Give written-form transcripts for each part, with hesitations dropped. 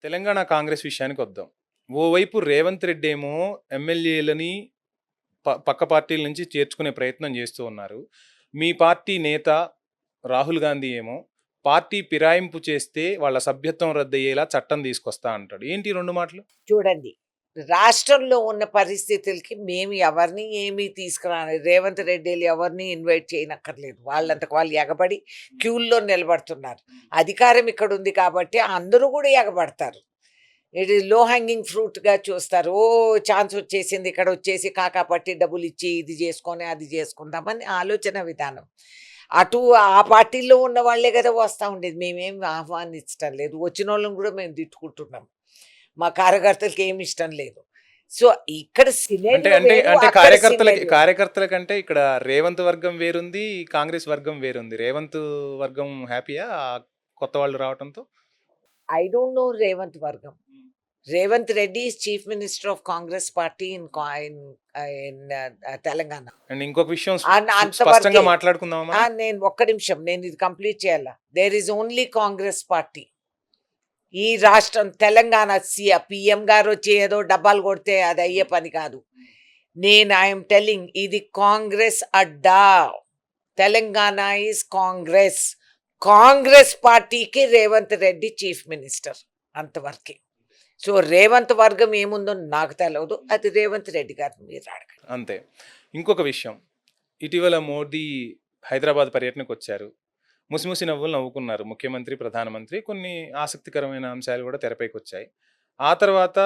తెలంగాణ కాంగ్రెస్ విషయానికి వద్దాం. ఓవైపు రేవంత్ రెడ్డి ఏమో ఎమ్మెల్యేలని పక్క పార్టీల నుంచి చేర్చుకునే ప్రయత్నం చేస్తూ ఉన్నారు. మీ పార్టీ నేత రాహుల్ గాంధీ ఏమో పార్టీ ఫిరాయింపు చేస్తే వాళ్ళ సభ్యత్వం రద్దయ్యేలా చట్టం తీసుకొస్తా అంటాడు. ఏంటి ఈ 2 మాటలు? చూడండి. రాష్ట్రంలో ఉన్న పరిస్థితులకి మేము ఎవరిని ఏమీ రేవంత్ రెడ్డిలు ఎవరిని ఇన్వైట్ చేయనక్కర్లేదు. వాళ్ళంతకు వాళ్ళు ఎగబడి క్యూల్లో నిలబడుతున్నారు. అధికారం ఇక్కడ ఉంది కాబట్టి అందరూ కూడా ఎగబడతారు. ఇది లో హ్యాంగింగ్ ఫ్రూట్‌గా చూస్తారు. ఛాన్స్ వచ్చేసింది ఇక్కడ వచ్చేసి కాకా పట్టి డబ్బులిచ్చి ఇది చేసుకొని, అది చేసుకుందామని ఆలోచన విధానం. అటు ఆ పార్టీలో ఉన్న వాళ్ళే కదా వస్తా ఉండేది. మేమేం ఆహ్వానించటం లేదు. వచ్చినోళ్ళని కూడా మేము తిట్టుకుంటున్నాం. మా కార్యకర్తలకి ఏమి ఇష్టం లేదు. సో, ఇక్కడ అంటే సినారియో అంటే వేరు, అంటే అక్కడ కార్యకర్తలకి సినారియో. కార్యకర్తలకంటే ఇక్కడ రేవంత్ వర్గం వేరుంది, కాంగ్రెస్ వర్గం వేరుంది. రేవంత్ వర్గం హ్యాపీయా కొత్త వాళ్ళు రావటంతో? ఐ డోంట్ నో రేవంత్ వర్గం. Revanth Reddy is chief minister of Congress party in Telangana. And ఇంకొక విషయం అంతవరకే. స్పష్టంగా మాట్లాడుకుందామా? నేను ఒక్క నిమిషం, నేను ఇది కంప్లీట్ చేయాలా. There is only Congress party. ఈ రాష్ట్రం తెలంగాణ పిఎం గారు వచ్చి ఏదో డబ్బాలు కొడితే అది అయ్యే పని కాదు. నేను ఐఎమ్ టెల్లింగ్, ఇది కాంగ్రెస్ అడ్డా. తెలంగాణ ఈజ్ కాంగ్రెస్. కాంగ్రెస్ పార్టీకి రేవంత్ రెడ్డి చీఫ్ మినిస్టర్, అంతవరకే. సో రేవంత్ వర్గం ఏముందో నాకు తెలియదు. అది రేవంత్ రెడ్డి గారిని మీరు అడగండి. అంతే. ఇంకొక విషయం, ఇటీవల మోదీ హైదరాబాద్ పర్యటనకు వచ్చారు. ముసిముసి నవ్వులు నవ్వుకున్నారు ముఖ్యమంత్రి, ప్రధానమంత్రి. కొన్ని ఆసక్తికరమైన అంశాలు కూడా తెరపైకి వచ్చాయి. ఆ తర్వాత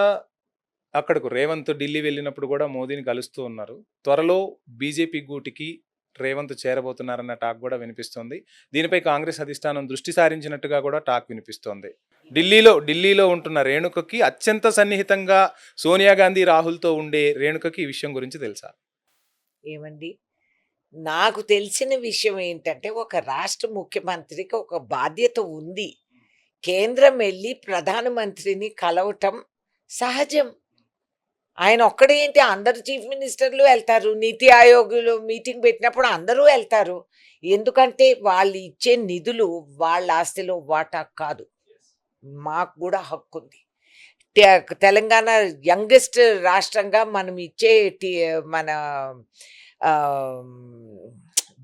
అక్కడకు రేవంత్ ఢిల్లీ వెళ్ళినప్పుడు కూడా మోదీని కలుస్తూ ఉన్నారు. త్వరలో బీజేపీ గూటికి రేవంత్ చేరబోతున్నారన్న టాక్ కూడా వినిపిస్తోంది. దీనిపై కాంగ్రెస్ అధిష్టానం దృష్టి సారించినట్టుగా కూడా టాక్ వినిపిస్తోంది. ఢిల్లీలో ఉంటున్న రేణుకకి అత్యంత సన్నిహితంగా సోనియా గాంధీ, రాహుల్తో ఉండే రేణుకకి ఈ విషయం గురించి తెలుసా? ఏమండి, నాకు తెలిసిన విషయం ఏంటంటే, ఒక రాష్ట్ర ముఖ్యమంత్రికి ఒక బాధ్యత ఉంది. కేంద్రం వెళ్ళి ప్రధానమంత్రిని కలవటం సహజం. ఆయన ఒక్కడేంటి, అందరు చీఫ్ మినిస్టర్లు వెళ్తారు. నీతి ఆయోగ్లో మీటింగ్ పెట్టినప్పుడు అందరూ వెళ్తారు. ఎందుకంటే వాళ్ళు ఇచ్చే నిధులు వాళ్ళ ఆస్తిలో వాటా కాదు. మాకు కూడా హక్కు ఉంది. తెలంగాణ యంగెస్ట్ రాష్ట్రంగా మనం ఇచ్చే మన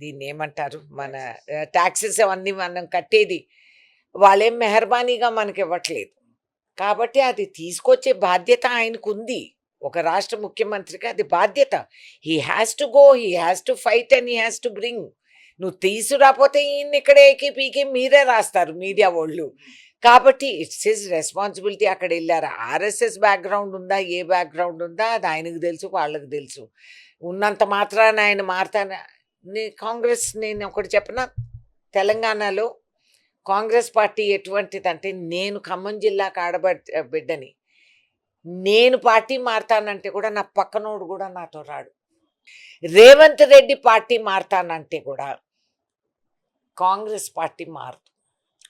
దీన్ని ఏమంటారు, మన ట్యాక్సెస్ అవన్నీ మనం కట్టేది వాళ్ళేం మెహర్బానీగా మనకి ఇవ్వట్లేదు. కాబట్టి అది తీసుకొచ్చే బాధ్యత ఆయనకు ఉంది. ఒక రాష్ట్ర ముఖ్యమంత్రికి అది బాధ్యత. He has to go, he has to fight and he has to bring. నువ్వు తీసుకురాపోతే ఈయన ఇక్కడ ఏకి పీకి మీరే రాస్తారు మీడియా వాళ్ళు. కాబట్టి ఇట్స్ హిజ్ రెస్పాన్సిబిలిటీ. అక్కడ వెళ్ళారా, ఆర్ఎస్ఎస్ బ్యాక్గ్రౌండ్ ఉందా, ఏ బ్యాక్గ్రౌండ్ ఉందా, అది ఆయనకు తెలుసు, వాళ్ళకి తెలుసు. ఉన్నంత మాత్రాన ఆయన మారుతాన. కాంగ్రెస్, నేను ఒకటి చెప్పనా, తెలంగాణలో కాంగ్రెస్ పార్టీ ఎటువంటిదంటే, నేను ఖమ్మం జిల్లాకు బిడ్డని. నేను పార్టీ మారుతానంటే కూడా నా పక్కనోడు కూడా నాతో రాడు. రేవంత్ రెడ్డి పార్టీ మారుతానంటే కూడా కాంగ్రెస్ పార్టీ మారదు.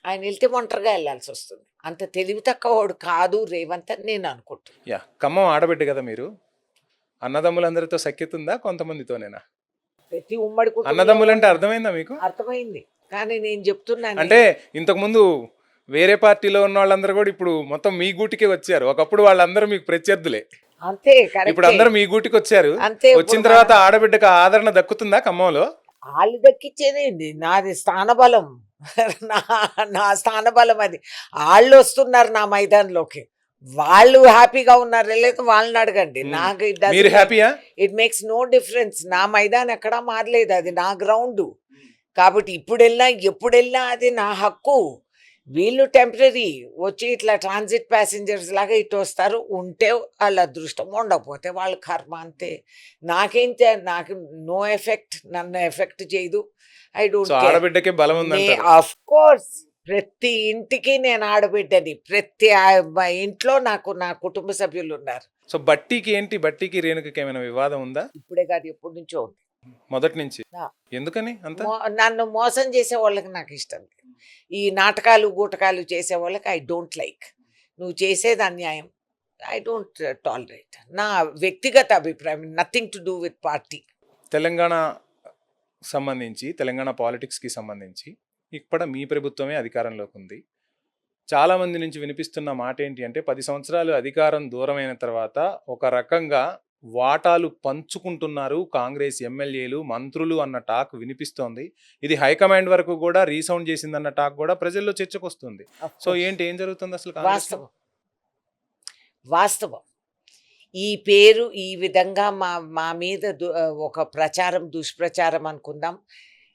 ఆయన వెళ్తే ఒంటరిగా వెళ్ళాల్సి వస్తుంది. అంత తెలివి తక్కువవాడు కాదు రేవంత్ అని నేను అనుకుంటున్నాను. యా, ఖమ్మం ఆడబిడ్డ కదా మీరు. అన్నదమ్ములందరితో సఖ్యత ఉందా, కొంతమందితోనేనా? ప్రతి ఉమ్మడి అన్నదమ్ములు అంటే అర్థమైందా మీకు? అర్థమైంది. కానీ నేను చెప్తున్నాను, అంటే ఇంతకుముందు వేరే పార్టీలో ఉన్న వాళ్ళందరూ కూడా ఇప్పుడు మొత్తం మీ గూటికే వచ్చారు. ఒకప్పుడు వాళ్ళందరూ మీకు ప్రత్యర్థులే. అంతే. ఇప్పుడు అందరూ మీ గూటికి వచ్చారు. అంతే. వచ్చిన తర్వాత ఆడబిడ్డకు ఆదరణ దక్కుతుందా ఖమ్మంలో? వాళ్ళు దక్కిచ్చేది నాది స్థానబలం. నా స్థానబలం అది. వాళ్ళు వస్తున్నారు నా మైదానంలోకి. వాళ్ళు హ్యాపీగా ఉన్నారు లేదా వాళ్ళని అడగండి. నాకు మీరు హ్యాపీయా? It makes no difference. నా మైదానం ఎక్కడా మారలేదు. అది నా గ్రౌండ్. కాబట్టి ఇప్పుడు వెళ్ళినా ఎప్పుడు వెళ్ళినా అది నా హక్కు. వీళ్ళు టెంపరీ వచ్చి ఇట్లా ట్రాన్సిట్ ప్యాసింజర్స్ లాగా ఇటు వస్తారు. ఉంటే వాళ్ళ అదృష్టం, ఉండకపోతే వాళ్ళ కర్మ, అంతే. నాకు నో ఎఫెక్ట్, నన్ను ఎఫెక్ట్ చేయదు. I don't care. ఆడబిడ్డకే బలం ఉందంటారు. ఆఫ్ కోర్స్ ప్రతి ఇంటికి నేను ఆడబిడ్డని. ప్రతి ఇంట్లో నాకు నా కుటుంబ సభ్యులు ఉన్నారు. సో బట్టీకి రేణుకకి ఏమైనా వివాదం ఉందా? ఇప్పుడే కాదు, ఎప్పటి నుంచో ఉంది. మొదటి నుంచి. ఆ. ఎందుకని అంత? నన్ను మోసం చేసే వాళ్ళకి నాకు ఇష్టం లేదు. ఈ నాటకాలు గూటకాలు చేసే వాళ్ళకి ఐ డోంట్ లైక్. నువ్వు చేసేది అన్యాయం. I don't tolerate. నా వ్యక్తిగత అభిప్రాయం, nothing to do with party. Telangana సంబంధించి, తెలంగాణ పాలిటిక్స్కి సంబంధించి ఇక్కడ మీ ప్రభుత్వమే అధికారంలోకి ఉంది. చాలా మంది నుంచి వినిపిస్తున్న మాట ఏంటి అంటే 10 సంవత్సరాలు అధికారం దూరమైన తర్వాత ఒక రకంగా వాటాలు పంచుకుంటున్నారు కాంగ్రెస్ ఎమ్మెల్యేలు, మంత్రులు అన్న టాక్ వినిపిస్తోంది. ఇది హైకమాండ్ వరకు కూడా రీసౌండ్ చేసిందన్న టాక్ కూడా ప్రజల్లో చర్చకొస్తుంది. Of so course. ఏం జరుగుతుంది అసలు కాంగ్రెస్‌లో? వాస్తవం వాస్తవం ఈ పేరు ఈ విధంగా మా మీద ఒక ప్రచారం దుష్ప్రచారం అనుకుందాం,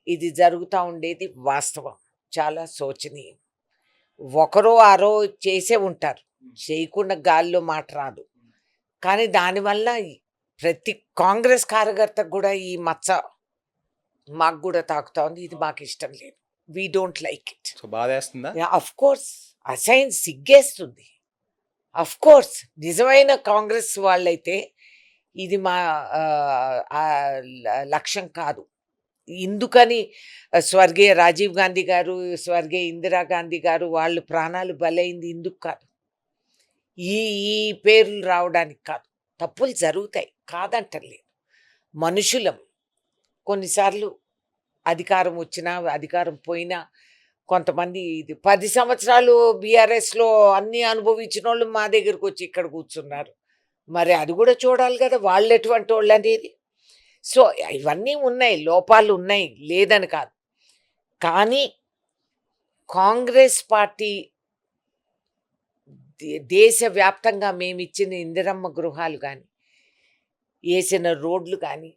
ఇది జరుగుతూ ఉండేది వాస్తవం, చాలా శోచనీయం. ఒకరో ఆరో చేసే ఉంటారు, చేయకుండా గాల్లో మాట రాదు. కానీ దానివల్ల ప్రతి కాంగ్రెస్ కార్యకర్తకు కూడా ఈ మచ్చ మాకు కూడా తాకుతా ఉంది. ఇది మాకు ఇష్టం లేదు. We don't like it. So బాధేస్తుందా? అఫ్ కోర్స్ అసైన్ సిగ్గేస్తుంది. అఫ్ కోర్స్ నిజమైన కాంగ్రెస్ వాళ్ళైతే ఇది మా లక్ష్యం కాదు. ఇందుకని స్వర్గీయ రాజీవ్ గాంధీ గారు, స్వర్గీయ ఇందిరాగాంధీ గారు వాళ్ళు ప్రాణాలు బలైంది ఇందుకు కాదు, ఈ ఈ పేర్లు రావడానికి కాదు. తప్పులు జరుగుతాయి, కాదంటలేదు. మనుషులం. కొన్నిసార్లు అధికారం వచ్చినా అధికారం పోయినా కొంతమంది ఇది 10 సంవత్సరాలు బీఆర్ఎస్లో అన్నీ అనుభవించిన వాళ్ళు మా దగ్గరకు వచ్చి ఇక్కడ కూర్చున్నారు. మరి అది కూడా చూడాలి కదా, వాళ్ళు ఎటువంటి వాళ్ళు అనేది. సో ఇవన్నీ ఉన్నాయి, లోపాలు ఉన్నాయి, లేదని కాదు. కానీ కాంగ్రెస్ పార్టీ దేశవ్యాప్తంగా మేము ఇచ్చిన ఇందిరమ్మ గృహాలు కానీ, వేసిన రోడ్లు కానీ,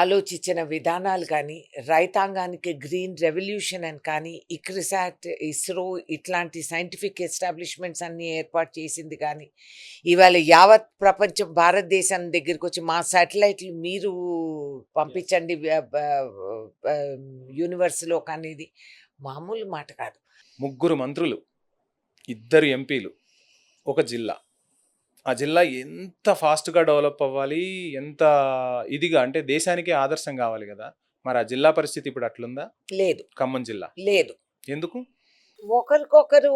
ఆలోచించిన విధానాలు కానీ, రైతాంగానికి గ్రీన్ రెవల్యూషన్ అని కానీ, ఇక్రిసాట్, ఇస్రో ఇట్లాంటి సైంటిఫిక్ ఎస్టాబ్లిష్మెంట్స్ అన్నీ ఏర్పాటు చేసింది కానీ, ఇవాళ యావత్ ప్రపంచం భారతదేశం దగ్గరికి వచ్చి మా శాటిలైట్లు మీరు పంపించండి యూనివర్స్లోకి అనేది మామూలు మాట కాదు. 3 మంత్రులు, 2 ఎంపీలు, ఒక జిల్లా. ఆ జిల్లా ఎంత ఫాస్ట్‌గా డెవలప్ అవ్వాలి, ఎంత ఇదిగా అంటే దేశానికే ఆదర్శం కావాలి కదా! మరి ఆ జిల్లా పరిస్థితి ఇప్పుడు అట్లుందా? లేదు, ఖమ్మం జిల్లా. లేదు. ఎందుకు? ఒకరికొకరు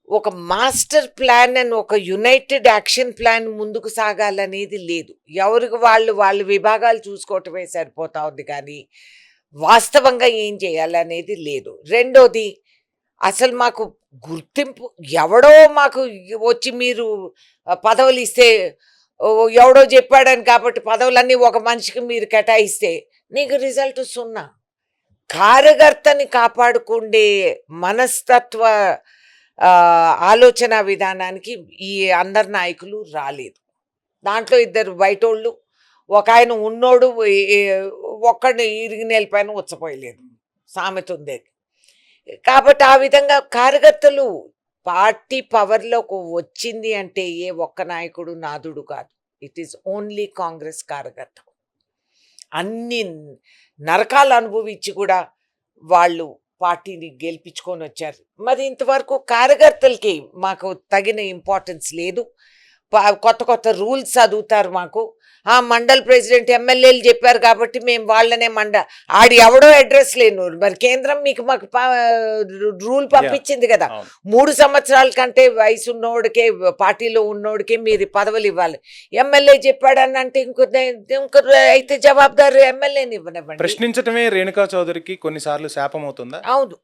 ఒక మాస్టర్ ప్లాన్ అని, ఒక యునైటెడ్ యాక్షన్ ప్లాన్ ముందుకు సాగాలనేది లేదు. ఎవరికి వాళ్ళు విభాగాలు చూసుకోవటమే సరిపోతా ఉంది కానీ వాస్తవంగా ఏం చేయాలనేది లేదు. రెండోది, అసలు మాకు గుర్తింపు ఎవడో మాకు వచ్చి మీరు పదవులు ఇస్తే, ఎవడో చెప్పాడని కాబట్టి పదవులన్నీ ఒక మనిషికి మీరు కేటాయిస్తే నీకు రిజల్ట్ 0. కార్యకర్తని కాపాడుకుండే మనస్తత్వ ఆలోచన విధానానికి ఈ అందరు నాయకులు రాలేదు. దాంట్లో 2 బయటోళ్ళు, ఒక ఆయన ఉన్నోడు ఒక్కడిని ఇరిగి నేలపైన ఉచ్చపోయలేదు, సామెత ఉంది. కాబట్టి ఆ విధంగా కార్యకర్తలు పార్టీ పవర్లోకి వచ్చింది అంటే ఏ ఒక్క నాయకుడు నాదుడు కాదు. ఇట్ ఈస్ ఓన్లీ కాంగ్రెస్ కార్యకర్త. అన్ని నరకాలు అనుభవించి కూడా వాళ్ళు పార్టీని గెలిపించుకొని వచ్చారు. మరి ఇంతవరకు కార్యకర్తలకి మాకు తగిన ఇంపార్టెన్స్ లేదు. కొత్త రూల్స్ చదువుతారు మాకు. మండల్ ప్రెసిడెంట్ ఎమ్మెల్యేలు చెప్పారు కాబట్టి మేము వాళ్ళనే ఆడి ఎవడో అడ్రస్ లేను. మరి కేంద్రం మాకు రూల్ పంపించింది కదా, 3 సంవత్సరాల కంటే వయసు ఉన్నోడికే, పార్టీలో ఉన్నోడికే మీరు పదవులు ఇవ్వాలి. ఎమ్మెల్యే చెప్పాడని అంటే ఇంకొకరు అయితే జవాబుదారు ఎమ్మెల్యేని ఇవ్వనివ్వండి. ప్రశ్నించటమే రేణుకా చౌదరికి కొన్నిసార్లు శాపం అవుతుందా? అవును.